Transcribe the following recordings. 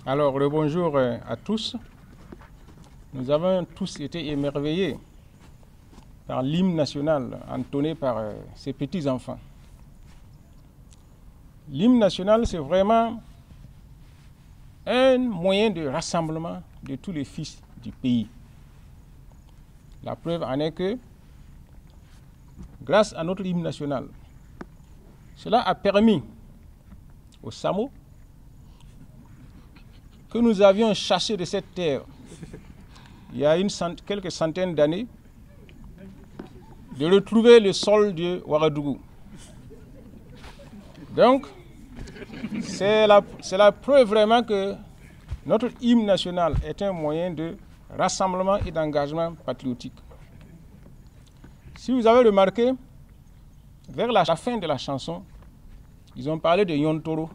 Alors, bonjour à tous. Nous avons tous été émerveillés par l'hymne national entonné par ces petits-enfants. L'hymne national, c'est vraiment un moyen de rassemblement de tous les fils du pays. La preuve en est que, grâce à notre hymne national, cela a permis aux Samo que nous avions chassé de cette terre il y a quelques centaines d'années, de retrouver le sol de Ouagadougou. Donc, c'est la preuve vraiment que notre hymne national est un moyen de rassemblement et d'engagement patriotique. Si vous avez remarqué, vers la fin de la chanson, ils ont parlé de Yontoro.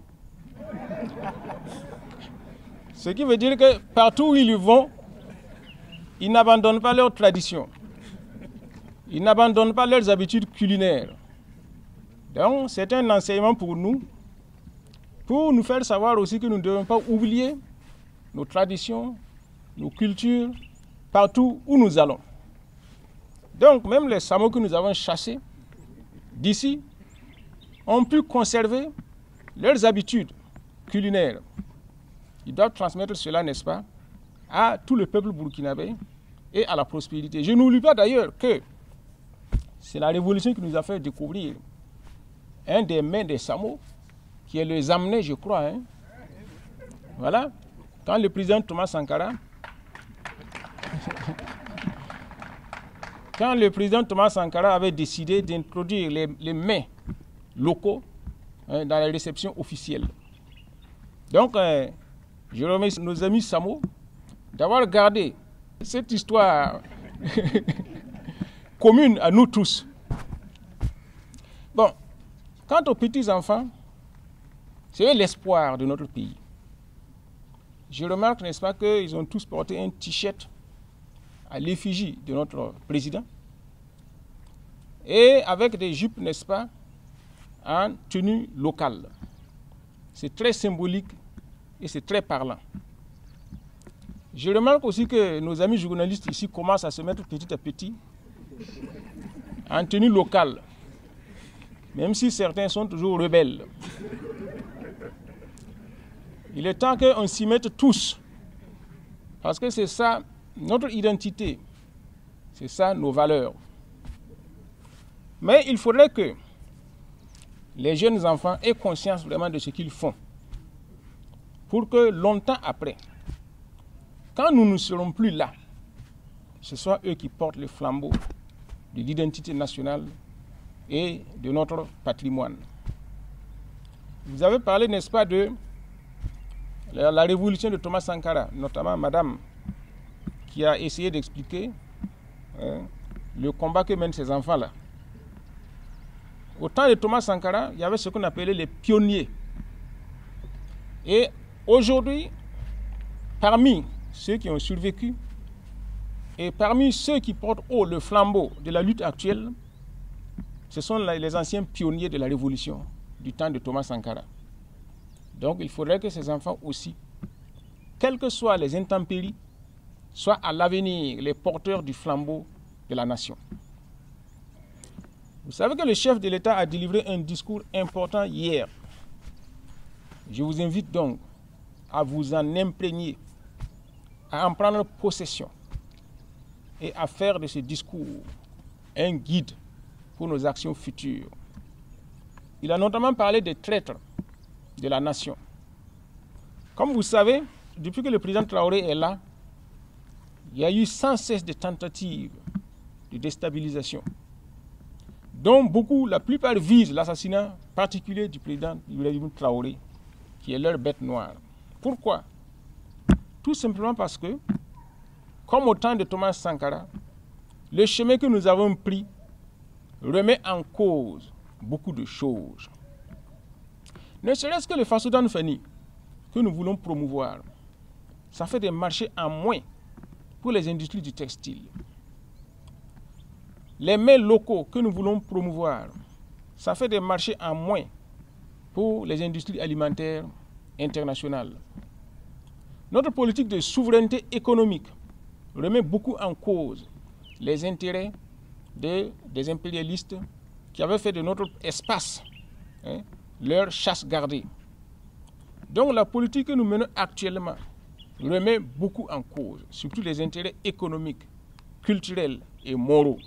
Ce qui veut dire que partout où ils vont, ils n'abandonnent pas leurs traditions. Ils n'abandonnent pas leurs habitudes culinaires. Donc, c'est un enseignement pour nous faire savoir aussi que nous ne devons pas oublier nos traditions, nos cultures, partout où nous allons. Donc, même les Samo que nous avons chassés d'ici ont pu conserver leurs habitudes culinaires. Ils doivent transmettre cela, n'est-ce pas, à tout le peuple burkinabé et à la prospérité. Je n'oublie pas d'ailleurs que c'est la révolution qui nous a fait découvrir un des mains des Samo, qui est le Zamené, je crois. Hein. Voilà. Quand le président Thomas Sankara avait décidé d'introduire les mets locaux dans la réception officielle. Donc, je remercie nos amis Samo d'avoir gardé cette histoire commune à nous tous. Bon, quant aux petits-enfants, c'est l'espoir de notre pays. Je remarque, n'est-ce pas, qu'ils ont tous porté un t-shirt à l'effigie de notre président et avec des jupes, n'est-ce pas, en tenue locale. C'est très symbolique et c'est très parlant. Je remarque aussi que nos amis journalistes ici commencent à se mettre petit à petit en tenue locale, même si certains sont toujours rebelles. Il est temps qu'on s'y mette tous, parce que c'est ça notre identité, c'est ça nos valeurs. Mais il faudrait que les jeunes enfants aient conscience vraiment de ce qu'ils font, pour que longtemps après, quand nous ne serons plus là, ce soit eux qui portent le flambeau de l'identité nationale et de notre patrimoine. Vous avez parlé, n'est-ce pas, de la révolution de Thomas Sankara, notamment Madame, qui a essayé d'expliquer le combat que mènent ces enfants-là. Au temps de Thomas Sankara, il y avait ce qu'on appelait les pionniers. Et aujourd'hui, parmi ceux qui ont survécu et parmi ceux qui portent haut le flambeau de la lutte actuelle, ce sont les anciens pionniers de la révolution du temps de Thomas Sankara. Donc il faudrait que ces enfants aussi, quelles que soient les intempéries, soient à l'avenir les porteurs du flambeau de la nation. Vous savez que le chef de l'État a délivré un discours important hier. Je vous invite donc à vous en imprégner, à en prendre possession et à faire de ce discours un guide pour nos actions futures. Il a notamment parlé des traîtres de la nation. Comme vous savez, depuis que le président Traoré est là, il y a eu sans cesse de tentatives de déstabilisation, dont beaucoup, la plupart visent l'assassinat particulier du président Ibrahim Traoré, qui est leur bête noire. Pourquoi? Tout simplement parce que, comme au temps de Thomas Sankara, le chemin que nous avons pris remet en cause beaucoup de choses. Ne serait-ce que le Fassoudan Fani que nous voulons promouvoir, ça fait des marchés en moins pour les industries du textile. Les mets locaux que nous voulons promouvoir, ça fait des marchés en moins pour les industries alimentaires internationales. Notre politique de souveraineté économique remet beaucoup en cause les intérêts des impérialistes qui avaient fait de notre espace leur chasse gardée. Donc la politique que nous menons actuellement remet beaucoup en cause, surtout les intérêts économiques, culturels et moraux.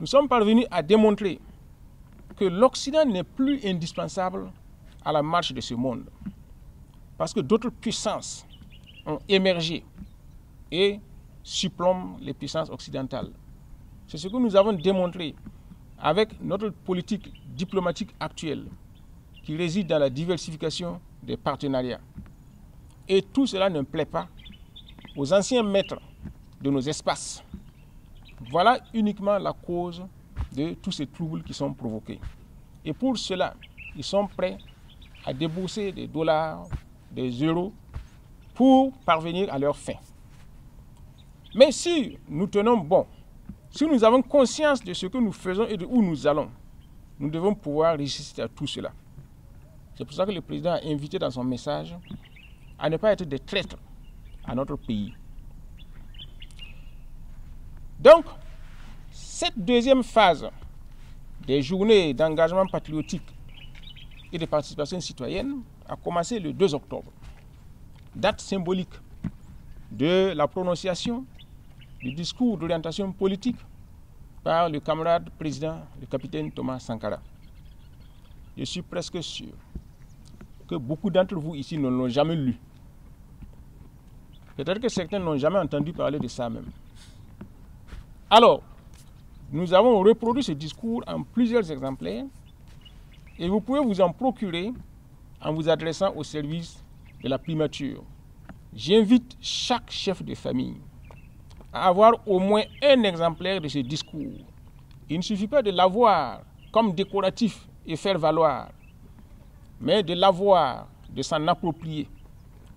Nous sommes parvenus à démontrer que l'Occident n'est plus indispensable à la marche de ce monde, parce que d'autres puissances ont émergé et supplombent les puissances occidentales. C'est ce que nous avons démontré avec notre politique diplomatique actuelle, qui réside dans la diversification des partenariats. Et tout cela ne plaît pas aux anciens maîtres de nos espaces. Voilà uniquement la cause de tous ces troubles qui sont provoqués. Et pour cela, ils sont prêts à débourser des dollars, des euros, pour parvenir à leur fin. Mais si nous tenons bon, si nous avons conscience de ce que nous faisons et de où nous allons, nous devons pouvoir résister à tout cela. C'est pour ça que le président a invité dans son message à ne pas être des traîtres à notre pays. Donc, cette deuxième phase des journées d'engagement patriotique et de participation citoyenne a commencé le 2 octobre, date symbolique de la prononciation du discours d'orientation politique par le camarade président, le capitaine Thomas Sankara. Je suis presque sûr que beaucoup d'entre vous ici ne l'ont jamais lu. Peut-être que certains n'ont jamais entendu parler de ça même. Alors, nous avons reproduit ce discours en plusieurs exemplaires et vous pouvez vous en procurer en vous adressant au service de la primature. J'invite chaque chef de famille à avoir au moins un exemplaire de ce discours. Il ne suffit pas de l'avoir comme décoratif et faire valoir, mais de l'avoir, de s'en approprier.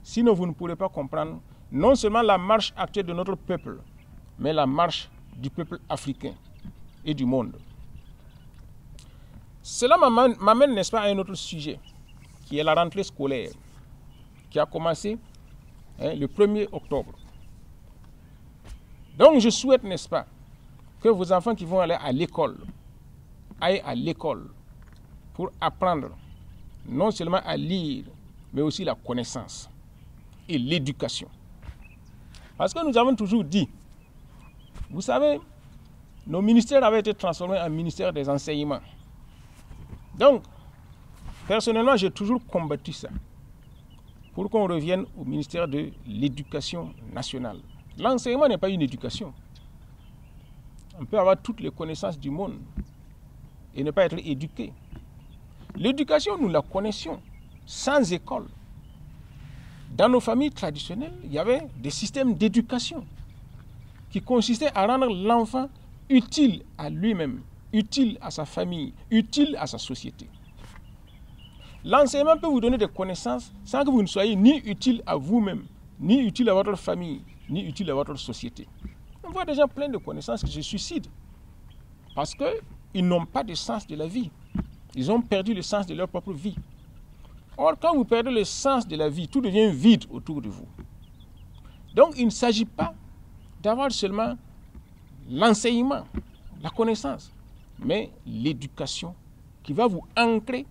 Sinon, vous ne pourrez pas comprendre non seulement la marche actuelle de notre peuple, mais la marche du peuple africain et du monde. Cela m'amène, n'est-ce pas, à un autre sujet, qui est la rentrée scolaire, qui a commencé le 1er octobre. Donc je souhaite, n'est-ce pas, que vos enfants qui vont aller à l'école, aillent à l'école pour apprendre non seulement à lire, mais aussi la connaissance et l'éducation. Parce que nous avons toujours dit, vous savez, nos ministères avaient été transformés en ministère des enseignements. Donc, personnellement, j'ai toujours combattu ça, pour qu'on revienne au ministère de l'Éducation nationale. L'enseignement n'est pas une éducation. On peut avoir toutes les connaissances du monde et ne pas être éduqué. L'éducation, nous la connaissions sans école. Dans nos familles traditionnelles, il y avait des systèmes d'éducation qui consistaient à rendre l'enfant utile à lui-même, utile à sa famille, utile à sa société. L'enseignement peut vous donner des connaissances sans que vous ne soyez ni utile à vous-même, ni utile à votre famille, ni utile à votre société. On voit des gens pleins de connaissances qui se suicident parce qu'ils n'ont pas de sens de la vie. Ils ont perdu le sens de leur propre vie. Or, quand vous perdez le sens de la vie, tout devient vide autour de vous. Donc, il ne s'agit pas d'avoir seulement l'enseignement, la connaissance, mais l'éducation qui va vous ancrer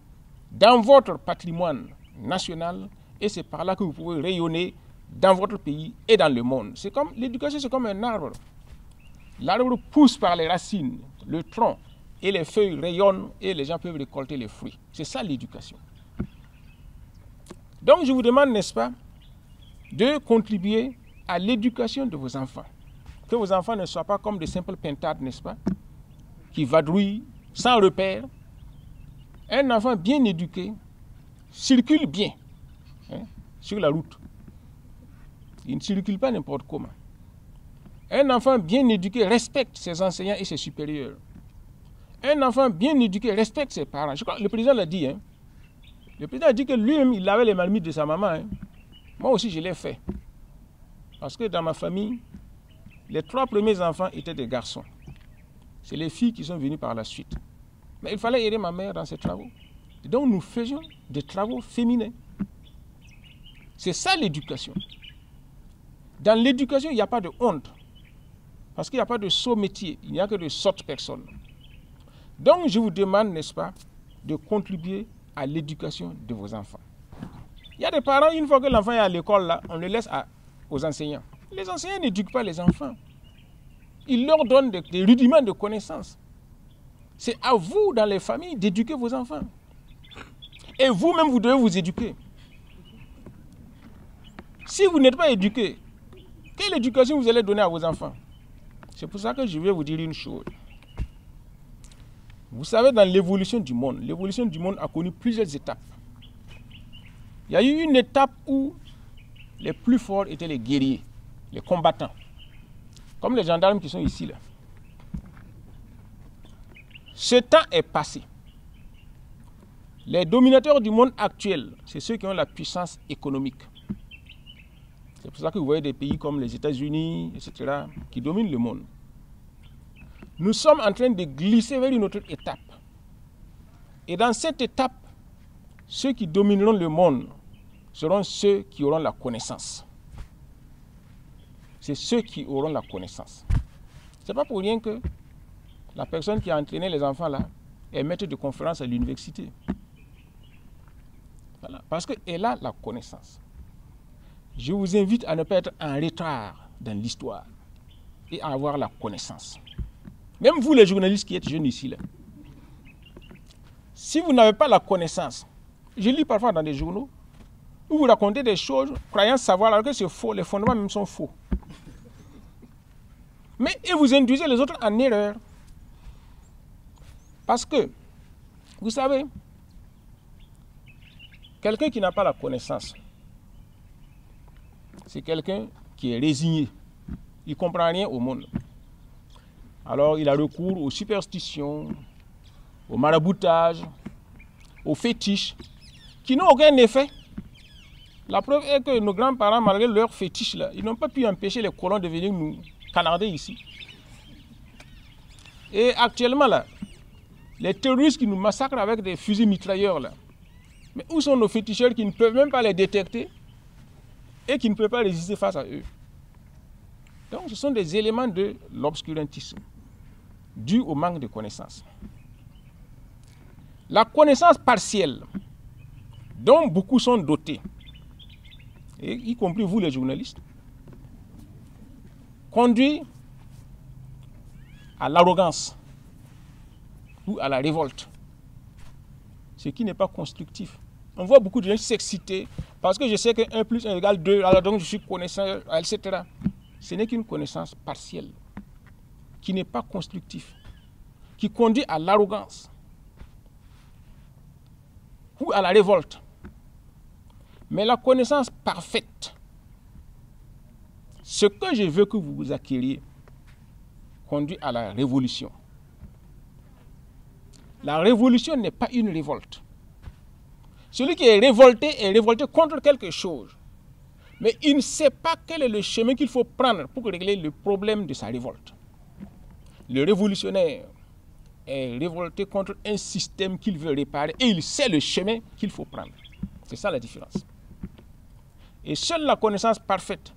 dans votre patrimoine national et c'est par là que vous pouvez rayonner dans votre pays et dans le monde. C'est comme l'éducation, c'est comme un arbre. L'arbre pousse par les racines, le tronc, et les feuilles rayonnent et les gens peuvent récolter les fruits. C'est ça l'éducation. Donc je vous demande, n'est-ce pas, de contribuer à l'éducation de vos enfants. Que vos enfants ne soient pas comme des simples pintades, n'est-ce pas, qui vadrouillent sans repère. Un enfant bien éduqué circule bien sur la route. Il ne circule pas n'importe comment. Un enfant bien éduqué respecte ses enseignants et ses supérieurs. Un enfant bien éduqué respecte ses parents. Je crois, le président l'a dit. Le président a dit que lui-même, il avait les marmites de sa maman. Moi aussi, je l'ai fait. Parce que dans ma famille, les 3 premiers enfants étaient des garçons. C'est les filles qui sont venues par la suite. Mais il fallait aider ma mère dans ses travaux. Et donc, nous faisions des travaux féminins. C'est ça l'éducation. Dans l'éducation, il n'y a pas de honte. Parce qu'il n'y a pas de sot métier, il n'y a que de sottes personnes. Donc je vous demande, n'est-ce pas, de contribuer à l'éducation de vos enfants. Il y a des parents, une fois que l'enfant est à l'école, là, on le laisse aux enseignants. Les enseignants n'éduquent pas les enfants. Ils leur donnent des rudiments de connaissances. C'est à vous, dans les familles, d'éduquer vos enfants. Et vous-même, vous devez vous éduquer. Si vous n'êtes pas éduqué, quelle éducation vous allez donner à vos enfants? C'est pour ça que je vais vous dire une chose. Vous savez, dans l'évolution du monde a connu plusieurs étapes. Il y a eu une étape où les plus forts étaient les guerriers, les combattants, comme les gendarmes qui sont ici là. Ce temps est passé. Les dominateurs du monde actuel, c'est ceux qui ont la puissance économique. C'est pour ça que vous voyez des pays comme les États-Unis, etc., qui dominent le monde. Nous sommes en train de glisser vers une autre étape. Et dans cette étape, ceux qui domineront le monde seront ceux qui auront la connaissance. C'est ceux qui auront la connaissance. Ce n'est pas pour rien que la personne qui a entraîné les enfants là est maître de conférence à l'université. Voilà. Parce qu'elle a la connaissance. Je vous invite à ne pas être en retard dans l'histoire et à avoir la connaissance. Même vous les journalistes qui êtes jeunes ici là. Si vous n'avez pas la connaissance, je lis parfois dans des journaux, où vous racontez des choses, croyant savoir alors que c'est faux, les fondements même sont faux. Mais et vous induisez les autres en erreur. Parce que, vous savez, quelqu'un qui n'a pas la connaissance, c'est quelqu'un qui est résigné. Il ne comprend rien au monde. Alors il a recours aux superstitions, au maraboutage, aux fétiches, qui n'ont aucun effet. La preuve est que nos grands-parents, malgré leurs fétiches, là, ils n'ont pas pu empêcher les colons de venir nous canarder ici. Et actuellement, là, les terroristes qui nous massacrent avec des fusils mitrailleurs, là, mais où sont nos féticheurs qui ne peuvent même pas les détecter et qui ne peuvent pas résister face à eux? Donc ce sont des éléments de l'obscurantisme, dus au manque de connaissances. La connaissance partielle, dont beaucoup sont dotés, et y compris vous les journalistes, conduit à l'arrogance ou à la révolte, ce qui n'est pas constructif. On voit beaucoup de gens s'exciter parce que je sais que 1 plus 1 égale 2, alors donc je suis connaissant, etc. Ce n'est qu'une connaissance partielle, qui n'est pas constructive, qui conduit à l'arrogance ou à la révolte. Mais la connaissance parfaite, ce que je veux que vous acquériez, conduit à la révolution. La révolution n'est pas une révolte. Celui qui est révolté contre quelque chose. Mais il ne sait pas quel est le chemin qu'il faut prendre pour régler le problème de sa révolte. Le révolutionnaire est révolté contre un système qu'il veut réparer et il sait le chemin qu'il faut prendre. C'est ça la différence. Et seule la connaissance parfaite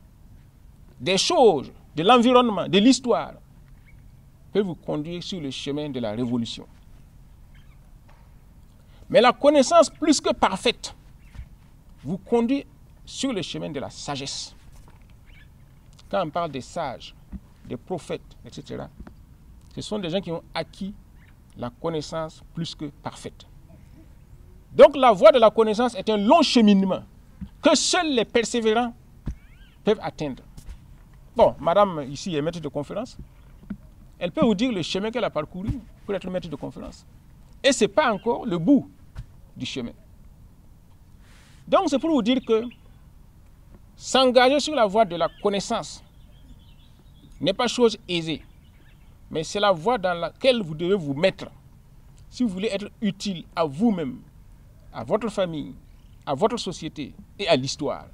des choses, de l'environnement, de l'histoire, peut vous conduire sur le chemin de la révolution. Mais la connaissance plus que parfaite vous conduit sur le chemin de la sagesse. Quand on parle des sages, des prophètes, etc., ce sont des gens qui ont acquis la connaissance plus que parfaite. Donc la voie de la connaissance est un long cheminement que seuls les persévérants peuvent atteindre. Bon, madame ici est maître de conférence. Elle peut vous dire le chemin qu'elle a parcouru pour être maître de conférence. Et ce n'est pas encore le bout du chemin. Donc c'est pour vous dire que s'engager sur la voie de la connaissance n'est pas chose aisée. Mais c'est la voie dans laquelle vous devez vous mettre si vous voulez être utile à vous-même, à votre famille, à votre société et à l'histoire.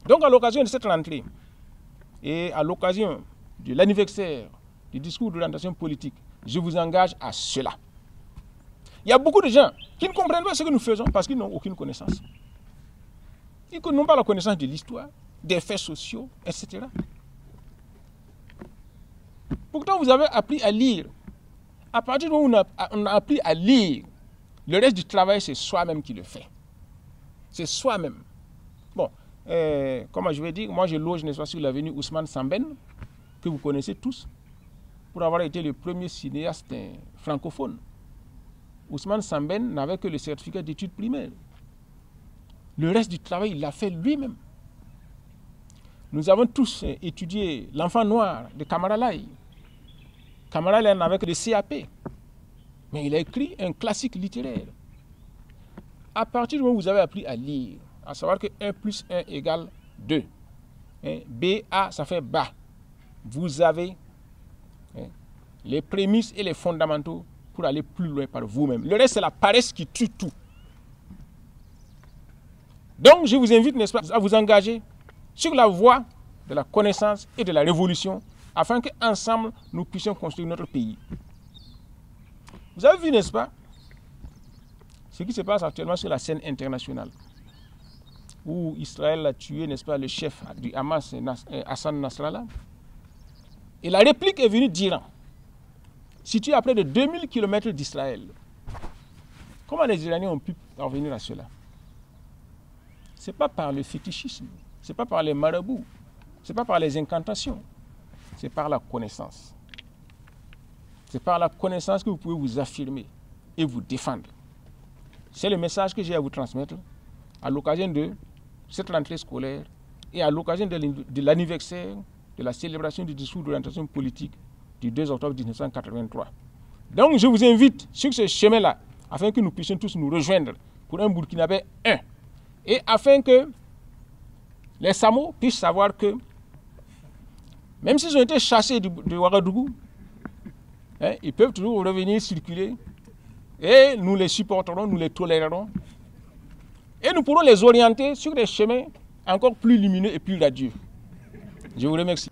Donc à l'occasion de cette rentrée et à l'occasion de l'anniversaire du discours d'orientation politique, je vous engage à cela. Il y a beaucoup de gens qui ne comprennent pas ce que nous faisons parce qu'ils n'ont aucune connaissance. Ils n'ont pas la connaissance de l'histoire, des faits sociaux, etc. Pourtant, vous avez appris à lire. À partir du moment où on a appris à lire, le reste du travail, c'est soi-même qui le fait. C'est soi-même. Bon, comment je vais dire, moi je loge, n'est-ce pas, sur l'avenue Ousmane Sambène, que vous connaissez tous, pour avoir été le premier cinéaste francophone. Ousmane Sambène n'avait que le certificat d'études primaires. Le reste du travail, il l'a fait lui-même. Nous avons tous étudié L'Enfant noir de Camara Laye. Camara Laye n'avait que le CAP. Mais il a écrit un classique littéraire. À partir du moment où vous avez appris à lire, à savoir que 1 plus 1 égale 2, BA, ça fait bas. Vous avez les prémices et les fondamentaux pour aller plus loin par vous-même. Le reste, c'est la paresse qui tue tout. Donc, je vous invite, n'est-ce pas, à vous engager sur la voie de la connaissance et de la révolution, afin qu'ensemble, nous puissions construire notre pays. Vous avez vu, n'est-ce pas, ce qui se passe actuellement sur la scène internationale, où Israël a tué, n'est-ce pas, le chef du Hamas, Hassan Nasrallah. Et la réplique est venue d'Iran, située à près de 2000 km d'Israël. Comment les Iraniens ont pu parvenir à cela? Ce n'est pas par le fétichisme, ce n'est pas par les marabouts, ce n'est pas par les incantations, c'est par la connaissance. C'est par la connaissance que vous pouvez vous affirmer et vous défendre. C'est le message que j'ai à vous transmettre à l'occasion de cette rentrée scolaire et à l'occasion de l'anniversaire de la célébration du discours d'orientation politique du 2 octobre 1983. Donc je vous invite sur ce chemin-là, afin que nous puissions tous nous rejoindre pour un Burkinabé 1. Et afin que les Samo puissent savoir que, même s'ils ont été chassés de Ouagadougou, ils peuvent toujours revenir circuler et nous les supporterons, nous les tolérerons et nous pourrons les orienter sur des chemins encore plus lumineux et plus radieux. Je vous remercie.